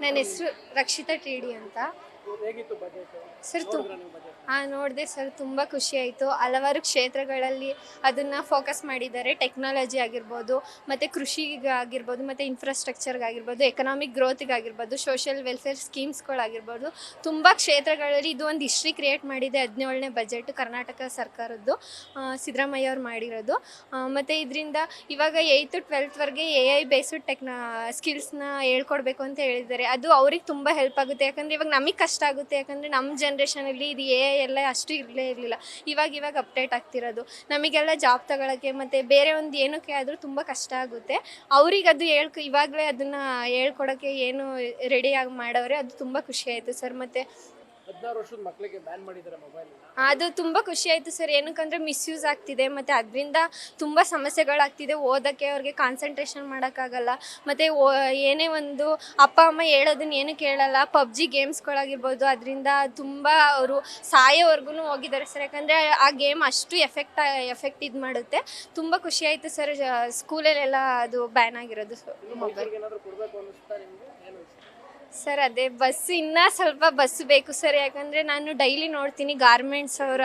ನನ್ನ ಹೆಸರು ರಕ್ಷಿತಾ ಟಿ.ಡಿ ಅಂತ. ಹೇಗಿತ್ತು ಬಜೆಟ್? ಸರ್ ನೋಡಿದ್ರಾ ನೀವು ಬಜೆಟ್? ನೋಡಿದೆ ಸರ್, ತುಂಬ ಖುಷಿ ಆಯಿತು. ಹಲವಾರು ಕ್ಷೇತ್ರಗಳಲ್ಲಿ ಅದನ್ನು ಫೋಕಸ್ ಮಾಡಿದ್ದಾರೆ. ಟೆಕ್ನಾಲಜಿ ಆಗಿರ್ಬೋದು, ಮತ್ತು ಕೃಷಿಗೆ ಆಗಿರ್ಬೋದು, ಮತ್ತು ಇನ್ಫ್ರಾಸ್ಟ್ರಕ್ಚರ್ಗಾಗಿರ್ಬೋದು, ಎಕನಾಮಿಕ್ ಗ್ರೋತಿಗಾಗಿರ್ಬೋದು, ಸೋಷಿಯಲ್ ವೆಲ್ಫೇರ್ ಸ್ಕೀಮ್ಸ್ಗಳಾಗಿರ್ಬೋದು, ತುಂಬ ಕ್ಷೇತ್ರಗಳಲ್ಲಿ ಇದು ಒಂದು ಹಿಸ್ಟ್ರಿ ಕ್ರಿಯೇಟ್ ಮಾಡಿದೆ. 17ನೇ ಬಜೆಟ್ ಕರ್ನಾಟಕ ಸರ್ಕಾರದ್ದು, ಸಿದ್ದರಾಮಯ್ಯ ಅವ್ರು ಮಾಡಿರೋದು. ಮತ್ತು ಇದರಿಂದ ಇವಾಗ 8th 12thವರೆಗೆ AI ಬೇಸ್ಡ್ ಸ್ಕಿಲ್ಸ್ನ ಹೇಳ್ಕೊಡ್ಬೇಕು ಅಂತ ಹೇಳಿದ್ದಾರೆ. ಅದು ಅವ್ರಿಗೆ ತುಂಬ ಹೆಲ್ಪ್ ಆಗುತ್ತೆ. ಯಾಕಂದರೆ ಇವಾಗ ನಮಗೆ ಕಷ್ಟ ಆಗುತ್ತೆ, ಯಾಕಂದರೆ ನಮ್ಮ ಜನ್ರೇಷನಲ್ಲಿ ಇದು AI ಎಲ್ಲ ಅಷ್ಟು ಇರಲಿಲ್ಲ. ಇವಾಗ ಅಪ್ಡೇಟ್ ಆಗ್ತಿರೋದು. ನಮಗೆಲ್ಲ ಜಾಬ್ ತಗೊಳ್ಳೋಕ್ಕೆ ಮತ್ತು ಬೇರೆ ಒಂದು ಏನಕ್ಕೆ ಆದರೂ ತುಂಬ ಕಷ್ಟ ಆಗುತ್ತೆ. ಅವ್ರಿಗೆ ಅದು ಇವಾಗಲೇ ಅದನ್ನು ಹೇಳ್ಕೊಡೋಕ್ಕೆ ಏನು ರೆಡಿಯಾಗಿ ಮಾಡವ್ರೆ, ಅದು ತುಂಬ ಖುಷಿ ಆಯಿತು ಸರ್. ಮತ್ತು 16 ವರ್ಷದ ಮಕ್ಕಳಿಗೆ ಬ್ಯಾನ್ ಮಾಡಿದ್ದಾರೆ ಮೊಬೈಲ್. ಅದು ತುಂಬ ಖುಷಿ ಆಯಿತು ಸರ್. ಏನಕ್ಕಂದರೆ ಮಿಸ್ಯೂಸ್ ಆಗ್ತಿದೆ, ಮತ್ತು ಅದರಿಂದ ತುಂಬ ಸಮಸ್ಯೆಗಳಾಗ್ತಿದೆ. ಓದೋಕ್ಕೆ ಅವ್ರಿಗೆ ಕಾನ್ಸಂಟ್ರೇಷನ್ ಮಾಡೋಕ್ಕಾಗಲ್ಲ. ಮತ್ತು ಏನೇ ಒಂದು ಅಪ್ಪ ಅಮ್ಮ ಹೇಳೋದನ್ನ ಏನು ಕೇಳಲ್ಲ. PUBG ಗೇಮ್ಸ್ಗಳಾಗಿರ್ಬೋದು, ಅದರಿಂದ ತುಂಬ ಅವರು ಸಾಯೋವರೆಗೂ ಹೋಗಿದ್ದಾರೆ ಸರ್. ಯಾಕಂದರೆ ಆ ಗೇಮ್ ಅಷ್ಟು ಎಫೆಕ್ಟ್ ಇದು ಮಾಡುತ್ತೆ. ತುಂಬ ಖುಷಿ ಆಯಿತು ಸರ್, ಸ್ಕೂಲಲ್ಲೆಲ್ಲ ಅದು ಬ್ಯಾನ್ ಆಗಿರೋದು ಮೊಬೈಲ್. ಏನಾದರೂ ಕೊಡಬೇಕು ಅನ್ನಿಸ್ತಾ ನಿಮಗೆ? ಏನು ಅನಿಸ್ತಾ? ಸರ್ ಅದೇ ಇನ್ನೂ ಸ್ವಲ್ಪ ಬಸ್ ಬೇಕು ಸರ್. ಯಾಕಂದರೆ ನಾನು ಡೈಲಿ ನೋಡ್ತೀನಿ ಗಾರ್ಮೆಂಟ್ಸ್ ಅವರ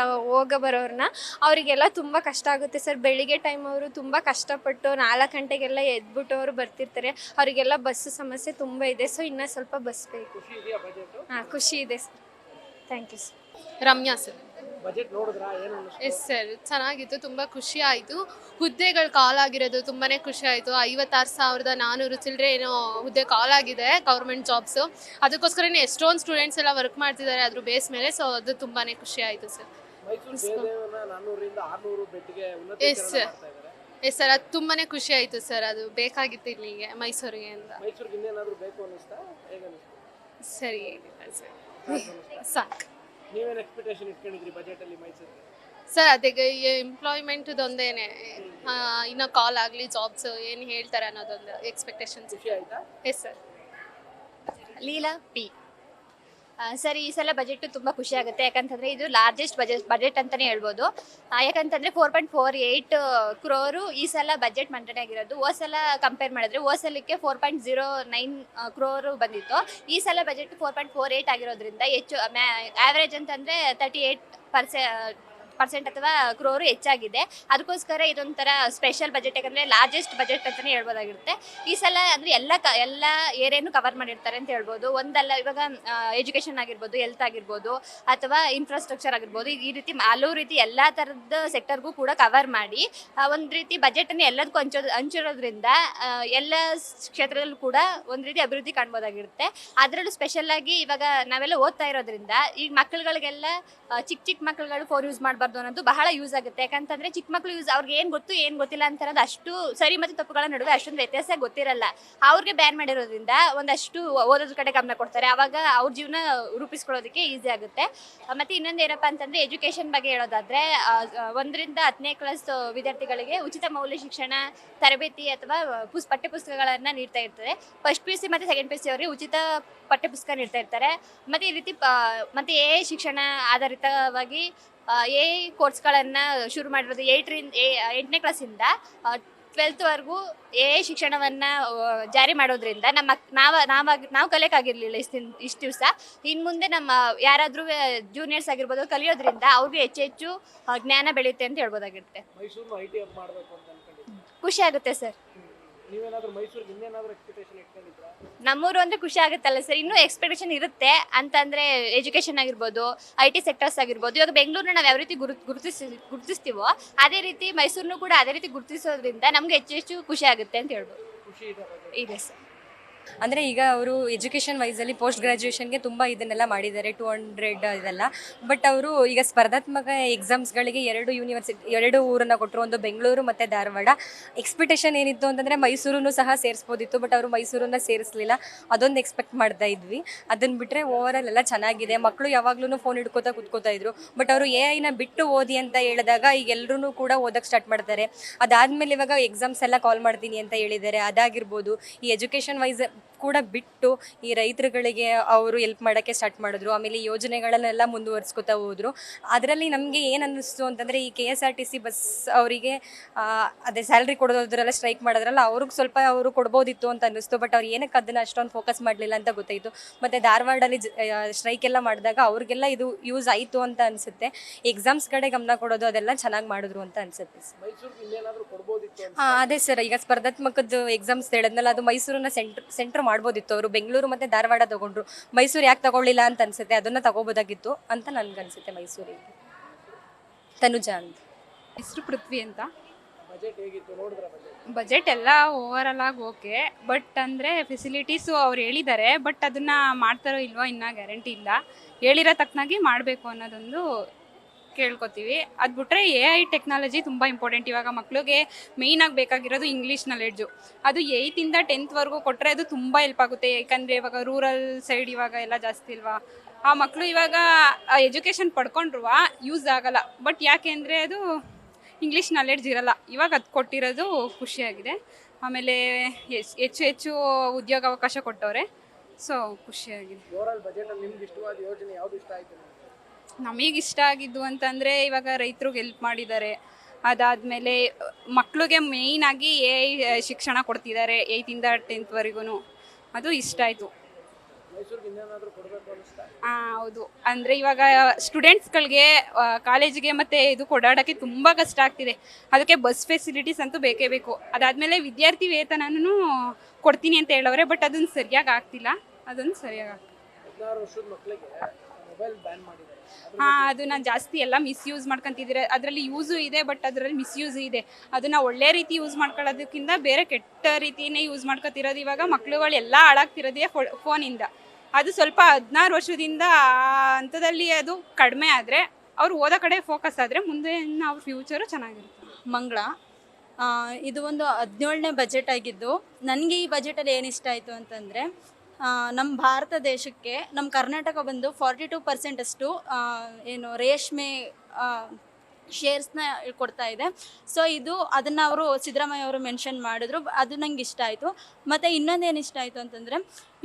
ಬರೋರನ್ನ, ಅವರಿಗೆಲ್ಲ ತುಂಬ ಕಷ್ಟ ಆಗುತ್ತೆ ಸರ್. ಬೆಳಿಗ್ಗೆ ಟೈಮ್ ಅವರು ತುಂಬ ಕಷ್ಟಪಟ್ಟು 4 ಗಂಟೆಗೆಲ್ಲ ಎದ್ಬಿಟ್ಟು ಅವರು ಬರ್ತಿರ್ತಾರೆ. ಅವರಿಗೆಲ್ಲ ಬಸ್ ಸಮಸ್ಯೆ ತುಂಬ ಇದೆ. ಸೊ ಇನ್ನೂ ಸ್ವಲ್ಪ ಬಸ್ ಬೇಕು. ಖುಷಿ ಇದೆಯಾ ಬಜೆಟ್? ಖುಷಿ ಇದೆ sir. Thank you sir. Ramya sir. Budget ನೋಡಿದ್ರಾ? ಏನು ಅನಿಸ್ತು? ಎಸ್ ಸರ್, ಚೆನ್ನಾಗಿತ್ತು, ತುಂಬ ಖುಷಿ ಆಯಿತು. ಹುದ್ದೆಗಳು ಕಾಲಾಗಿರೋದು ತುಂಬಾ ಖುಷಿ ಆಯಿತು. 56,400 ಚಿಲ್ಲರೆ ಏನೋ ಹುದ್ದೆ ಕಾಲಾಗಿದೆ ಗೌರ್ಮೆಂಟ್ ಜಾಬ್ಸು. ಅದಕ್ಕೋಸ್ಕರನೇ ಎಷ್ಟೊಂದು ಸ್ಟೂಡೆಂಟ್ಸ್ ಎಲ್ಲ ವರ್ಕ್ ಮಾಡ್ತಿದ್ದಾರೆ ಅದ್ರ ಬೇಸ್ ಮೇಲೆ. ಸೊ ಅದು ತುಂಬಾ ಖುಷಿ ಆಯಿತು ಸರ್. ಮೈಸೂರು ಜಯದೇವನ 400ರಿಂದ 600 ಬೆಡ್ಗೆ ಎಸ್ ಉನ್ನತೀಕರಣ ಸರ್. ಮಾಡ್ತಾ ಇದ್ದಾರೆ. ಎಸ್ ಸರ್, ಅದು ತುಂಬಾ ಖುಷಿ ಆಯಿತು ಸರ್. ಅದು ಬೇಕಾಗಿತ್ತು ಇಲ್ಲಿಗೆ ಮೈಸೂರಿಗೆ ಅಂತ. ಮೈಸೂರಿಗೆ ಇನ್ನೇನಾದರೂ ಬೇಕು ಅನ್ನಿಸ್ತಾ? ಹೇಗೆ ಅನಿಸ್ತು? ಸರಿ, ಏನಿಲ್ಲ ಸರ್, ಸಾಕು. ನೀವೇನು ಎಕ್ಸ್ಪೆಕ್ಟೇಷನ್ ಇಟ್ಕೊಂಡಿದ್ರಿ ಬಜೆಟಲ್ಲಿ ಮೈಸೂರಿಗೆ? ಸರ್ ಅದೇ ಎಂಪ್ಲಾಯ್ಮೆಂಟ್ದೊಂದೇನೆ, ಇನ್ನೂ ಕಾಲ್ ಆಗಲಿ ಜಾಬ್ಸ್ ಏನು ಹೇಳ್ತಾರೆ ಅನ್ನೋದೊಂದು ಎಕ್ಸ್ಪೆಕ್ಟೇಷನ್ಸ್. ಖುಷಿ ಆಯ್ತಾ? Yes sir. Leela P. Sir, ಈ ಸಲ ಬಜೆಟ್ ತುಂಬ ಖುಷಿ ಆಗುತ್ತೆ. ಯಾಕಂತಂದರೆ ಇದು ಲಾರ್ಜೆಸ್ಟ್ ಬಜೆಟ್ ಅಂತಲೇ ಹೇಳ್ಬೋದು. ಯಾಕಂತಂದರೆ 4.48 ಕ್ರೋರು ಈ ಸಲ ಬಜೆಟ್ ಮಂಡನೆ ಆಗಿರೋದು. ಹೋದ ಸಲ ಕಂಪೇರ್ ಮಾಡಿದ್ರೆ ಹೋದ ಸಲಕ್ಕೆ 4.09 ಕ್ರೋರು ಬಂದಿತ್ತು. ಈ ಸಲ ಬಜೆಟ್ 4.48 ಆಗಿರೋದ್ರಿಂದ ಹೆಚ್ಚು ಆ್ಯಾವ್ರೇಜ್ ಅಂತಂದರೆ 38% ಅಥವಾ ಕ್ರೋರು ಹೆಚ್ಚಾಗಿದೆ. ಅದಕ್ಕೋಸ್ಕರ ಇದೊಂಥರ ಸ್ಪೆಷಲ್ ಬಜೆಟ್. ಯಾಕಂದರೆ ಲಾರ್ಜೆಸ್ಟ್ ಬಜೆಟ್ ಅಂತಲೇ ಹೇಳ್ಬೋದಾಗಿರುತ್ತೆ. ಈ ಸಲ ಅಂದರೆ ಎಲ್ಲ ಏರಿಯಾನು ಕವರ್ ಮಾಡಿರ್ತಾರೆ ಅಂತ ಹೇಳ್ಬೋದು. ಒಂದಲ್ಲ, ಇವಾಗ ಎಜುಕೇಷನ್ ಆಗಿರ್ಬೋದು, ಹೆಲ್ತ್ ಆಗಿರ್ಬೋದು, ಅಥವಾ ಇನ್ಫ್ರಾಸ್ಟ್ರಕ್ಚರ್ ಆಗಿರ್ಬೋದು, ಈ ರೀತಿ ಹಲವು ರೀತಿ ಎಲ್ಲ ಥರದ ಸೆಕ್ಟರ್ಗೂ ಕೂಡ ಕವರ್ ಮಾಡಿ ಒಂದು ರೀತಿ ಬಜೆಟನ್ನು ಎಲ್ಲದಕ್ಕೂ ಹಂಚಿರೋದ್ರಿಂದ ಎಲ್ಲ ಕ್ಷೇತ್ರದಲ್ಲೂ ಕೂಡ ಒಂದು ರೀತಿ ಅಭಿವೃದ್ಧಿ ಕಾಣ್ಬೋದಾಗಿರುತ್ತೆ. ಅದರಲ್ಲೂ ಸ್ಪೆಷಲ್ಲಾಗಿ ಇವಾಗ ನಾವೆಲ್ಲ ಓದ್ತಾ ಇರೋದ್ರಿಂದ ಈಗ ಮಕ್ಕಳುಗಳಿಗೆಲ್ಲ ಚಿಕ್ಕ ಮಕ್ಕಳುಗಳು ಫೋನ್ ಯೂಸ್ ಮಾಡಬಾರ್ದು ಅನ್ನೋದು ಬಹಳ ಯೂಸ್ ಆಗುತ್ತೆ. ಯಾಕಂತಂದರೆ ಚಿಕ್ಕ ಮಕ್ಕಳು ಅವ್ರಿಗೆ ಏನು ಗೊತ್ತು ಏನು ಗೊತ್ತಿಲ್ಲ ಅಂತ ಅನ್ನೋದು ಅಷ್ಟು ಸರಿ ಮತ್ತು ತಪ್ಪುಗಳ ನಡುವೆ ಅಷ್ಟೊಂದು ವ್ಯತ್ಯಾಸ ಗೊತ್ತಿರಲ್ಲ. ಅವ್ರಿಗೆ ಬ್ಯಾನ್ ಮಾಡಿರೋದ್ರಿಂದ ಒಂದಷ್ಟು ಓದೋದ್ರ ಕಡೆ ಗಮನ ಕೊಡ್ತಾರೆ. ಆವಾಗ ಅವ್ರ ಜೀವನ ರೂಪಿಸ್ಕೊಳ್ಳೋದಕ್ಕೆ ಈಸಿ ಆಗುತ್ತೆ. ಮತ್ತು ಇನ್ನೊಂದು ಏನಪ್ಪ ಅಂತಂದರೆ ಎಜುಕೇಷನ್ ಬಗ್ಗೆ ಹೇಳೋದಾದರೆ 1ರಿಂದ 10ನೇ ಕ್ಲಾಸ್ ವಿದ್ಯಾರ್ಥಿಗಳಿಗೆ ಉಚಿತ ಮೌಲ್ಯ ಶಿಕ್ಷಣ ತರಬೇತಿ ಅಥವಾ ಪಠ್ಯಪುಸ್ತಕಗಳನ್ನು ನೀಡ್ತಾ ಇರ್ತಾರೆ. ಫಸ್ಟ್ PUC ಮತ್ತು ಸೆಕೆಂಡ್ PUC ಅವರಿಗೆ ಉಚಿತ ಪಠ್ಯಪುಸ್ತಕ ನೀಡ್ತಾ ಇರ್ತಾರೆ. ಮತ್ತು ಈ ರೀತಿ ಮತ್ತು AI ಶಿಕ್ಷಣ ಆಧಾರಿತವಾಗಿ AI ಕೋರ್ಸ್ಗಳನ್ನು ಶುರು ಮಾಡಿರೋದು 8ನೇ ಕ್ಲಾಸಿಂದ 12th AI ಶಿಕ್ಷಣವನ್ನು ಜಾರಿ ಮಾಡೋದ್ರಿಂದ ನಾವು ಕಲಿಯೋಕ್ಕಾಗಿರಲಿಲ್ಲ ಇಷ್ಟು ದಿವಸ. ಇನ್ನು ಮುಂದೆ ನಮ್ಮ ಯಾರಾದರೂ ಜೂನಿಯರ್ಸ್ ಆಗಿರ್ಬೋದು ಕಲಿಯೋದ್ರಿಂದ ಅವ್ರಿಗೆ ಹೆಚ್ಚು ಜ್ಞಾನ ಬೆಳೆಯುತ್ತೆ ಅಂತ ಹೇಳ್ಬೋದಾಗಿರುತ್ತೆ. ಮೈಸೂರನ್ನು IT ಹಬ್ ಮಾಡಬೇಕು ಅಂತ ಅನ್ಕೊಂಡಿದ್ರಿ? ಖುಷಿ ಆಗುತ್ತೆ ಸರ್. ನೀವೇನಾದರೂ ಮೈಸೂರಿಗೆ ಇನ್ನೇನಾದರೂ ಎಕ್ಸ್ಪೆಕ್ಟೇಷನ್ ಇಟ್ಕೊಂಡಿದ್ರಾ? ನಮ್ಮೂರು ಅಂದರೆ ಖುಷಿ ಆಗುತ್ತಲ್ಲ ಸರ್. ಇನ್ನೂ ಎಕ್ಸ್ಪೆಕ್ಟೇಷನ್ ಇರುತ್ತೆ ಅಂತಂದರೆ ಎಜುಕೇಷನ್ ಆಗಿರ್ಬೋದು, IT ಸೆಕ್ಟರ್ಸ್ ಆಗಿರ್ಬೋದು. ಇವಾಗ ಬೆಂಗಳೂರನ್ನ ನಾವು ಯಾವ ರೀತಿ ಗುರುತಿಸ್ತೀವೋ ಅದೇ ರೀತಿ ಮೈಸೂರನ್ನು ಕೂಡ ಅದೇ ರೀತಿ ಗುರುತಿಸೋದ್ರಿಂದ ನಮ್ಗೆ ಹೆಚ್ಚು ಖುಷಿ ಆಗುತ್ತೆ ಅಂತ ಹೇಳ್ಬೋದು. ಖುಷಿ ಇದೆ ಸರ್. ಅಂದರೆ ಈಗ ಅವರು ಎಜುಕೇಷನ್ ವೈಸಲ್ಲಿ ಪೋಸ್ಟ್ ಗ್ರ್ಯಾಜುಯೇಷನ್ಗೆ ತುಂಬ ಇದನ್ನೆಲ್ಲ ಮಾಡಿದ್ದಾರೆ, 200 ಇದೆಲ್ಲ. ಬಟ್ ಅವರು ಈಗ ಸ್ಪರ್ಧಾತ್ಮಕ ಎಕ್ಸಾಮ್ಸ್ಗಳಿಗೆ 2 ಊರನ್ನು ಕೊಟ್ಟರು, ಒಂದು ಬೆಂಗಳೂರು ಮತ್ತು ಧಾರವಾಡ. ಎಕ್ಸ್ಪೆಕ್ಟೇಷನ್ ಏನಿತ್ತು ಅಂತಂದರೆ ಮೈಸೂರನ್ನು ಸಹ ಸೇರಿಸ್ಬೋದಿತ್ತು, ಬಟ್ ಅವರು ಮೈಸೂರನ್ನು ಸೇರಿಸಲಿಲ್ಲ. ಅದೊಂದು ಎಕ್ಸ್ಪೆಕ್ಟ್ ಮಾಡ್ತಾ ಇದ್ವಿ. ಅದನ್ನು ಬಿಟ್ಟರೆ ಓವರಾಲ್ ಎಲ್ಲ ಚೆನ್ನಾಗಿದೆ. ಮಕ್ಕಳು ಯಾವಾಗಲೂ ಫೋನ್ ಹಿಡ್ಕೋತಾ ಕೂತ್ಕೋತಾ ಇದ್ರು. ಬಟ್ ಅವರು AI ಬಿಟ್ಟು ಓದಿ ಅಂತ ಹೇಳಿದಾಗ ಈಗ ಎಲ್ಲರೂ ಕೂಡ ಓದಕ್ಕೆ ಸ್ಟಾರ್ಟ್ ಮಾಡ್ತಾರೆ. ಅದಾದಮೇಲೆ ಇವಾಗ ಎಕ್ಸಾಮ್ಸ್ ಎಲ್ಲ ಕಾಲ್ ಮಾಡ್ತೀನಿ ಅಂತ ಹೇಳಿದ್ದಾರೆ. ಅದಾಗಿರ್ಬೋದು. ಈ ಎಜುಕೇಷನ್ ವೈಸ್ ಕೂಡ ಬಿಟ್ಟು ಈ ರೈತರುಗಳಿಗೆ ಅವರು ಹೆಲ್ಪ್ ಮಾಡೋಕ್ಕೆ ಸ್ಟಾರ್ಟ್ ಮಾಡಿದ್ರು. ಆಮೇಲೆ ಈ ಯೋಜನೆಗಳನ್ನೆಲ್ಲ ಮುಂದುವರಿಸ್ಕೊತಾ ಹೋದರು. ಅದರಲ್ಲಿ ನಮಗೆ ಏನು ಅನ್ನಿಸ್ತು ಅಂತಂದರೆ, ಈ KSRTC ಬಸ್ ಅವರಿಗೆ ಅದೇ ಸ್ಯಾಲ್ರಿ ಕೊಡೋದ್ರೆಲ್ಲ ಸ್ಟ್ರೈಕ್ ಮಾಡೋದ್ರಲ್ಲ, ಅವ್ರಿಗೆ ಸ್ವಲ್ಪ ಅವರು ಕೊಡ್ಬೋದಿತ್ತು ಅಂತ ಅನ್ನಿಸ್ತು. ಬಟ್ ಅವ್ರು ಏನಕ್ಕೆ ಅದನ್ನು ಅಷ್ಟೊಂದು ಫೋಕಸ್ ಮಾಡಲಿಲ್ಲ ಅಂತ ಗೊತ್ತಾಯಿತು. ಮತ್ತು ಧಾರವಾಡಲ್ಲಿ ಸ್ಟ್ರೈಕ್ ಎಲ್ಲ ಮಾಡಿದಾಗ ಅವ್ರಿಗೆಲ್ಲ ಇದು ಯೂಸ್ ಆಯಿತು ಅಂತ ಅನಿಸುತ್ತೆ. ಎಕ್ಸಾಮ್ಸ್ ಕಡೆ ಗಮನ ಕೊಡೋದು ಅದೆಲ್ಲ ಚೆನ್ನಾಗಿ ಮಾಡಿದ್ರು ಅಂತ ಅನಿಸುತ್ತೆ. ಮೈಸೂರಿಗೆ ಇನ್ನೇನಾದ್ರೂ ಕೊಡ್ಬೋದಿತ್ತು ಅಂತ ಅದೇ ಸರ್, ಈಗ ಸ್ಪರ್ಧಾತ್ಮಕದ್ದು ಎಕ್ಸಾಮ್ಸ್ ಹೇಳಿದ್ನಲ್ಲ, ಅದು ಮೈಸೂರನ್ನ ಸೆಂಟ್ರ್ ಮಾಡ್ಬೋದಿತ್ತು. ಅವರು ಬೆಂಗಳೂರು ಮತ್ತು ಧಾರವಾಡ ತೊಗೊಂಡ್ರು, ಮೈಸೂರು ಯಾಕೆ ತಗೊಳ್ಳಿಲ್ಲ ಅಂತ ಅನಿಸುತ್ತೆ. ಅದನ್ನು ತಗೋಬೋದಾಗಿತ್ತು ಅಂತ ನನಗನ್ಸುತ್ತೆ. ಮೈಸೂರಿಗೆ ತನುಜಾ ಅಂತ. ಹೆಸರು ಪೃಥ್ವಿ ಅಂತ. ಬಜೆಟ್ ಹೇಗಿತ್ತು ನೋಡಿದ್ರ? ಬಜೆಟ್ ಎಲ್ಲ ಓವರಾಲ್ ಆಗಿ ಓಕೆ, ಬಟ್ ಅಂದರೆ ಫೆಸಿಲಿಟೀಸು ಅವ್ರು ಹೇಳಿದ್ದಾರೆ, ಬಟ್ ಅದನ್ನು ಮಾಡ್ತಾರೋ ಇಲ್ವೋ ಇನ್ನೂ ಗ್ಯಾರಂಟಿ ಇಲ್ಲ. ಹೇಳಿರೋ ತಕ್ಕನಾಗಿ ಮಾಡಬೇಕು ಅನ್ನೋದೊಂದು ಕೇಳ್ಕೊತೀವಿ. ಅದು ಬಿಟ್ಟರೆ AI ಟೆಕ್ನಾಲಜಿ ತುಂಬ ಇಂಪಾರ್ಟೆಂಟ್. ಇವಾಗ ಮಕ್ಳಿಗೆ ಮೇಯ್ನಾಗಿ ಬೇಕಾಗಿರೋದು ಇಂಗ್ಲೀಷ್ ನಾಲೆಡ್ಜು. ಅದು 8th ಇಂದ 10th ವರೆಗೂ ಕೊಟ್ಟರೆ ಅದು ತುಂಬ ಹೆಲ್ಪ್ ಆಗುತ್ತೆ. ಯಾಕಂದರೆ ಇವಾಗ ರೂರಲ್ ಸೈಡ್ ಇವಾಗ ಎಲ್ಲ ಜಾಸ್ತಿ ಇಲ್ವಾ, ಆ ಮಕ್ಕಳು ಇವಾಗ ಎಜುಕೇಷನ್ ಪಡ್ಕೊಂಡ್ರು ಯೂಸ್ ಆಗಲ್ಲ. ಬಟ್ ಯಾಕೆ ಅಂದರೆ ಅದು ಇಂಗ್ಲೀಷ್ ನಾಲೆಡ್ಜ್ ಇರಲ್ಲ. ಇವಾಗ ಅದು ಕೊಟ್ಟಿರೋದು ಖುಷಿಯಾಗಿದೆ. ಆಮೇಲೆ ಹೆಚ್ಚು ಉದ್ಯೋಗಾವಕಾಶ ಕೊಟ್ಟವ್ರೆ, ಸೊ ಖುಷಿಯಾಗಿದೆ. ಓವರಾಲ್ ಬಜೆಟಲ್ಲಿ ನಿಮ್ಗೆ ಇಷ್ಟವಾದ ಯೋಜನೆ ಯಾವುದು ಇಷ್ಟ ಆಯಿತು? ನಮಗೆ ಇಷ್ಟ ಆಗಿದ್ದು ಅಂತಂದರೆ ಇವಾಗ ರೈತರಿಗೆ ಹೆಲ್ಪ್ ಮಾಡಿದ್ದಾರೆ. ಅದಾದಮೇಲೆ ಮಕ್ಕಳಿಗೆ ಮೇಯ್ನಾಗಿ AI ಶಿಕ್ಷಣ ಕೊಡ್ತಿದ್ದಾರೆ 8th ಇಂದ 10th ವರೆಗೂ. ಅದು ಇಷ್ಟ ಆಯಿತು. ಮೈಸೂರಿಗೆ ಇನ್ನೇನಾದರೂ ಕೊಡಬೇಕು ಅನಿಸ್ತಾ? ಹೌದು. ಅಂದರೆ ಇವಾಗ ಸ್ಟೂಡೆಂಟ್ಸ್ಗಳಿಗೆ ಕಾಲೇಜಿಗೆ ಮತ್ತು ಇದು ಓಡಾಡೋಕ್ಕೆ ತುಂಬ ಕಷ್ಟ ಆಗ್ತಿದೆ. ಅದಕ್ಕೆ ಬಸ್ ಫೆಸಿಲಿಟೀಸ್ ಅಂತೂ ಬೇಕೇ ಬೇಕು. ಅದಾದಮೇಲೆ ವಿದ್ಯಾರ್ಥಿ ವೇತನನೂ ಕೊಡ್ತೀನಿ ಅಂತ ಹೇಳವ್ರೆ, ಬಟ್ ಅದನ್ನು ಸರಿಯಾಗಿ ಆಗ್ತಿಲ್ಲ. ಅದೊಂದು ಸರಿಯಾಗಿ ಆಗ್ತಿಲ್ಲ. 16 ವರ್ಷದ ಮಕ್ಕಳಿಗೆ ಮೊಬೈಲ್ ಬ್ಯಾನ್ ಮಾಡಿದ್ದಾರೆ. ಅದನ್ನ ಜಾಸ್ತಿ ಎಲ್ಲ ಮಿಸ್ಯೂಸ್ ಮಾಡ್ಕೊತಿದ್ದೀರ. ಅದರಲ್ಲಿ ಯೂಸು ಇದೆ, ಬಟ್ ಅದರಲ್ಲಿ ಮಿಸ್ಯೂಸ್ ಇದೆ. ಅದನ್ನು ಒಳ್ಳೆ ರೀತಿ ಯೂಸ್ ಮಾಡ್ಕೊಳ್ಳೋದಕ್ಕಿಂತ ಬೇರೆ ಕೆಟ್ಟ ರೀತಿಯೇ ಯೂಸ್ ಮಾಡ್ಕೊತಿರೋದು. ಇವಾಗ ಮಕ್ಳುಗಳೆಲ್ಲ ಹಾಳಾಗ್ತಿರೋದೇ ಫೋನಿಂದ. ಅದು ಸ್ವಲ್ಪ 16 ವರ್ಷದಿಂದ ಹಂತದಲ್ಲಿ ಅದು ಕಡಿಮೆ ಆದರೆ, ಅವ್ರು ಓದೋ ಕಡೆ ಫೋಕಸ್ ಆದರೆ ಮುಂದೆ ಅವ್ರ ಫ್ಯೂಚರು ಚೆನ್ನಾಗಿರುತ್ತೆ. ಮಂಗಳ. ಇದು ಒಂದು 17ನೇ ಬಜೆಟ್ ಆಗಿದ್ದು, ನನಗೆ ಈ ಬಜೆಟಲ್ಲಿ ಏನು ಇಷ್ಟ ಆಯಿತು ಅಂತಂದರೆ, ನಮ್ಮ ಭಾರತ ದೇಶಕ್ಕೆ ನಮ್ಮ ಕರ್ನಾಟಕ ಬಂದು 42% ಅಷ್ಟು ಏನು ರೇಷ್ಮೆ ಶೇರ್ಸ್ನ ಕೊಡ್ತಾ ಇದೆ. ಸೊ ಇದು ಅದನ್ನು ಅವರು ಸಿದ್ದರಾಮಯ್ಯ ಅವರು ಮೆನ್ಷನ್ ಮಾಡಿದ್ರು. ಅದು ನಂಗೆ ಇಷ್ಟ ಆಯಿತು. ಮತ್ತು ಇನ್ನೊಂದೇನು ಇಷ್ಟ ಆಯಿತು ಅಂತಂದರೆ,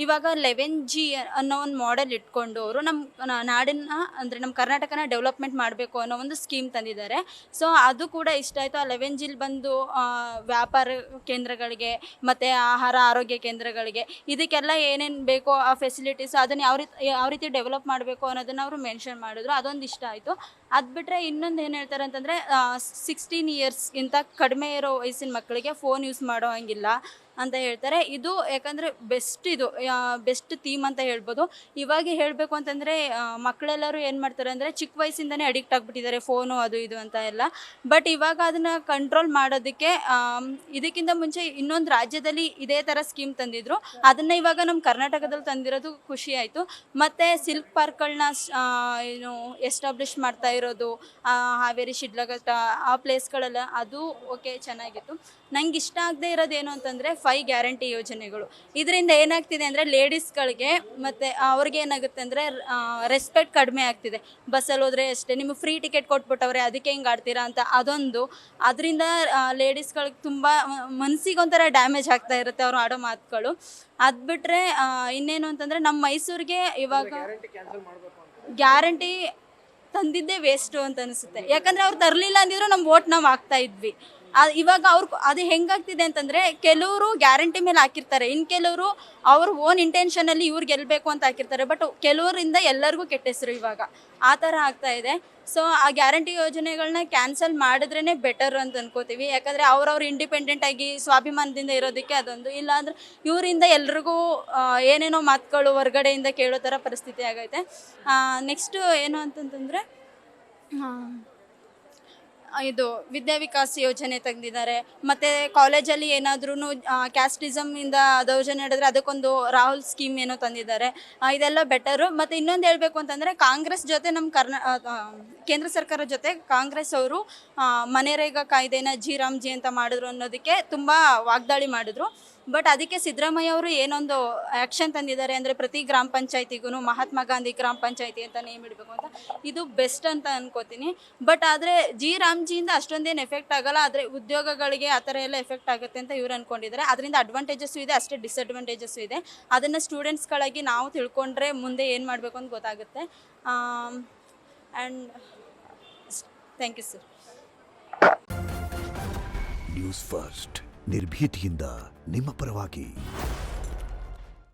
ಇವಾಗ 11G ಅನ್ನೋ ಒಂದು ಮಾಡೆಲ್ ಇಟ್ಕೊಂಡು ಅವರು ನಮ್ಮ ನಾಡಿನ ಅಂದರೆ ನಮ್ಮ ಕರ್ನಾಟಕನ ಡೆವಲಪ್ಮೆಂಟ್ ಮಾಡಬೇಕು ಅನ್ನೋ ಒಂದು ಸ್ಕೀಮ್ ತಂದಿದ್ದಾರೆ. ಸೊ ಅದು ಕೂಡ ಇಷ್ಟ ಆಯಿತು. ಆ 11G ಬಂದು ವ್ಯಾಪಾರ ಕೇಂದ್ರಗಳಿಗೆ ಮತ್ತು ಆಹಾರ ಆರೋಗ್ಯ ಕೇಂದ್ರಗಳಿಗೆ ಇದಕ್ಕೆಲ್ಲ ಏನೇನು ಬೇಕೋ ಆ ಫೆಸಿಲಿಟೀಸ್ ಅದನ್ನು ಯಾವ ರೀತಿ ಡೆವಲಪ್ ಮಾಡಬೇಕು ಅನ್ನೋದನ್ನು ಅವರು ಮೆನ್ಷನ್ ಮಾಡಿದ್ರು. ಅದೊಂದು ಇಷ್ಟ ಆಯಿತು. ಅದು ಬಿಟ್ಟರೆ ಇನ್ನೊಂದು ಏನು ಹೇಳ್ತಾರೆ ಅಂತಂದರೆ, 16 ಇಯರ್ಸ್ಗಿಂತ ಕಡಿಮೆ ಇರೋ ವಯಸ್ಸಿನ ಮಕ್ಕಳಿಗೆ ಫೋನ್ ಯೂಸ್ ಮಾಡೋ ಹಂಗಿಲ್ಲ ಅಂತ ಹೇಳ್ತಾರೆ. ಇದು ಯಾಕಂದರೆ ಬೆಸ್ಟ್ ಥೀಮ್ ಅಂತ ಹೇಳ್ಬೋದು. ಇವಾಗ ಹೇಳಬೇಕು ಅಂತಂದರೆ, ಮಕ್ಕಳೆಲ್ಲರೂ ಏನು ಮಾಡ್ತಾರೆ ಅಂದರೆ ಚಿಕ್ಕ ವಯಸ್ಸಿಂದನೇ ಅಡಿಕ್ಟ್ ಆಗಿಬಿಟ್ಟಿದ್ದಾರೆ ಫೋನು ಅದು ಇದು ಅಂತ ಎಲ್ಲ. ಬಟ್ ಇವಾಗ ಅದನ್ನು ಕಂಟ್ರೋಲ್ ಮಾಡೋದಕ್ಕೆ ಇದಕ್ಕಿಂತ ಮುಂಚೆ ಇನ್ನೊಂದು ರಾಜ್ಯದಲ್ಲಿ ಇದೇ ಥರ ಸ್ಕೀಮ್ ತಂದಿದ್ರು. ಅದನ್ನು ಇವಾಗ ನಮ್ಮ ಕರ್ನಾಟಕದಲ್ಲಿ ತಂದಿರೋದು ಖುಷಿ ಆಯಿತು. ಮತ್ತು ಸಿಲ್ಕ್ ಪಾರ್ಕ್ಗಳನ್ನ ಏನು ಎಸ್ಟಾಬ್ಲಿಷ್ ಮಾಡ್ತಾ ಇರೋದು ಹಾವೇರಿ, ಶಿಡ್ಲಘಟ್ಟ ಆ ಪ್ಲೇಸ್ಗಳೆಲ್ಲ, ಅದು ಓಕೆ ಚೆನ್ನಾಗಿತ್ತು. ನಂಗೆ ಇಷ್ಟ ಆಗದೆ ಇರೋದೇನು ಅಂತಂದರೆ 5 ಗ್ಯಾರಂಟಿ ಯೋಜನೆಗಳು. ಇದರಿಂದ ಏನಾಗ್ತಿದೆ ಅಂದರೆ ಲೇಡೀಸ್ಗಳಿಗೆ ಮತ್ತು ಅವ್ರಿಗೆ ಏನಾಗುತ್ತೆ ಅಂದರೆ ರೆಸ್ಪೆಕ್ಟ್ ಕಡಿಮೆ ಆಗ್ತಿದೆ. ಬಸ್ಸಲ್ಲಿ ಹೋದರೆ ಅಷ್ಟೇ, ನಿಮಗೆ ಫ್ರೀ ಟಿಕೆಟ್ ಕೊಟ್ಬಿಟ್ಟವ್ರೆ ಅದಕ್ಕೆ ಹಿಂಗೆ ಆಡ್ತೀರಾ ಅಂತ. ಅದರಿಂದ ಲೇಡೀಸ್ಗಳಿಗೆ ತುಂಬ ಮನಸ್ಸಿಗೆ ಒಂಥರ ಡ್ಯಾಮೇಜ್ ಆಗ್ತಾ ಇರುತ್ತೆ ಅವ್ರು ಆಡೋ ಮಾತುಗಳು. ಅದು ಬಿಟ್ಟರೆ ಇನ್ನೇನು ಅಂತಂದರೆ, ನಮ್ಮ ಮೈಸೂರಿಗೆ ಇವಾಗ ಗ್ಯಾರಂಟಿ ಕ್ಯಾನ್ಸಲ್ ಮಾಡಬೇಕು ಅಂತ ಗ್ಯಾರಂಟಿ ತಂದಿದ್ದೇ ವೇಸ್ಟು ಅಂತ ಅನಿಸುತ್ತೆ. ಯಾಕಂದರೆ ಅವ್ರು ತರಲಿಲ್ಲ ಅಂದಿದ್ರು ನಮ್ಮ ವೋಟ್ ನಾವು ಹಾಕ್ತಾ ಇದ್ವಿ. ಇವಾಗ ಅದು ಹೆಂಗಾಗ್ತಿದೆ ಅಂತಂದರೆ, ಕೆಲವರು ಗ್ಯಾರಂಟಿ ಮೇಲೆ ಹಾಕಿರ್ತಾರೆ, ಇನ್ನು ಕೆಲವರು ಅವ್ರ ಓನ್ ಇಂಟೆನ್ಷನಲ್ಲಿ ಇವ್ರು ಗೆಲ್ಲಬೇಕು ಅಂತ ಹಾಕಿರ್ತಾರೆ. ಬಟ್ ಕೆಲವರಿಂದ ಎಲ್ಲರಿಗೂ ಕೆಟ್ಟ ಹೆಸರು ಇವಾಗ ಆ ಥರ ಆಗ್ತಾ ಇದೆ. ಸೊ ಆ ಗ್ಯಾರಂಟಿ ಯೋಜನೆಗಳನ್ನ ಕ್ಯಾನ್ಸಲ್ ಮಾಡಿದ್ರೇ ಬೆಟರ್ ಅಂತ ಅನ್ಕೋತೀವಿ. ಯಾಕಂದರೆ ಅವ್ರವ್ರು ಇಂಡಿಪೆಂಡೆಂಟಾಗಿ ಸ್ವಾಭಿಮಾನದಿಂದ ಇರೋದಕ್ಕೆ ಅದೊಂದು. ಇಲ್ಲಾಂದರೆ ಇವರಿಂದ ಎಲ್ರಿಗೂ ಏನೇನೋ ಮಾತುಗಳು ಹೊರ್ಗಡೆಯಿಂದ ಕೇಳೋ ಥರ ಪರಿಸ್ಥಿತಿ ಆಗೈತೆ. ನೆಕ್ಸ್ಟು ಏನು ಅಂತಂತಂದರೆ, ಇದು ವಿದ್ಯಾವಿಕಾಸ್ ಯೋಜನೆ ತೆಗೆದಿದ್ದಾರೆ. ಮತ್ತು ಕಾಲೇಜಲ್ಲಿ ಏನಾದ್ರೂ ಕ್ಯಾಸ್ಟಿಸಮಿಂದ ದೌರ್ಜನ್ಯ ನಡೆದರೆ ಅದಕ್ಕೊಂದು ರಾಹುಲ್ ಸ್ಕೀಮ್ ಏನೋ ತಂದಿದ್ದಾರೆ. ಇದೆಲ್ಲ ಬೆಟರು. ಮತ್ತು ಇನ್ನೊಂದು ಹೇಳಬೇಕು ಅಂತಂದರೆ, ಕಾಂಗ್ರೆಸ್ ಜೊತೆ ನಮ್ಮ ಕೇಂದ್ರ ಸರ್ಕಾರ ಜೊತೆ ಕಾಂಗ್ರೆಸ್ ಅವರು ಮನೆರೇಗಾ ಕಾಯ್ದೆನ ಜಿ ರಾಮ್ಜಿ ಅಂತ ಮಾಡಿದ್ರು ಅನ್ನೋದಕ್ಕೆ ತುಂಬ ವಾಗ್ದಾಳಿ ಮಾಡಿದ್ರು. ಬಟ್ ಅದಕ್ಕೆ ಸಿದ್ದರಾಮಯ್ಯ ಅವರು ಏನೊಂದು ಆ್ಯಕ್ಷನ್ ತಂದಿದ್ದಾರೆ ಅಂದರೆ ಪ್ರತಿ ಗ್ರಾಮ ಪಂಚಾಯತಿಗೂ ಮಹಾತ್ಮ ಗಾಂಧಿ ಗ್ರಾಮ ಪಂಚಾಯತಿ ಅಂತ ನೇಮ್ ಇಡಬೇಕು ಅಂತ, ಇದು ಬೆಸ್ಟ್ ಅಂತ ಅನ್ಕೋತೀನಿ. ಬಟ್ ಆದರೆ ರಾಮ್ಜಿಯಿಂದ ಅಷ್ಟೊಂದೇನು ಎಫೆಕ್ಟ್ ಆಗಲ್ಲ, ಆದರೆ ಉದ್ಯೋಗಗಳಿಗೆ ಆ ಥರ ಎಲ್ಲ ಎಫೆಕ್ಟ್ ಆಗುತ್ತೆ ಅಂತ ಇವ್ರು ಅಂದ್ಕೊಂಡಿದ್ದಾರೆ. ಅದರಿಂದ ಅಡ್ವಾಂಟೇಜಸ್ಸು ಇದೆ, ಅಷ್ಟೇ ಡಿಸಡ್ವಾಂಟೇಜಸ್ಸು ಇದೆ. ಅದನ್ನು ಸ್ಟೂಡೆಂಟ್ಸ್ಗಳಾಗಿ ನಾವು ತಿಳ್ಕೊಂಡ್ರೆ ಮುಂದೆ ಏನು ಮಾಡಬೇಕು ಅಂತ ಗೊತ್ತಾಗುತ್ತೆ. And thank you sir. News first ನಿರ್ಭೀತಿಯಿಂದ ನಿಮ್ಮ ಪರವಾಗಿ.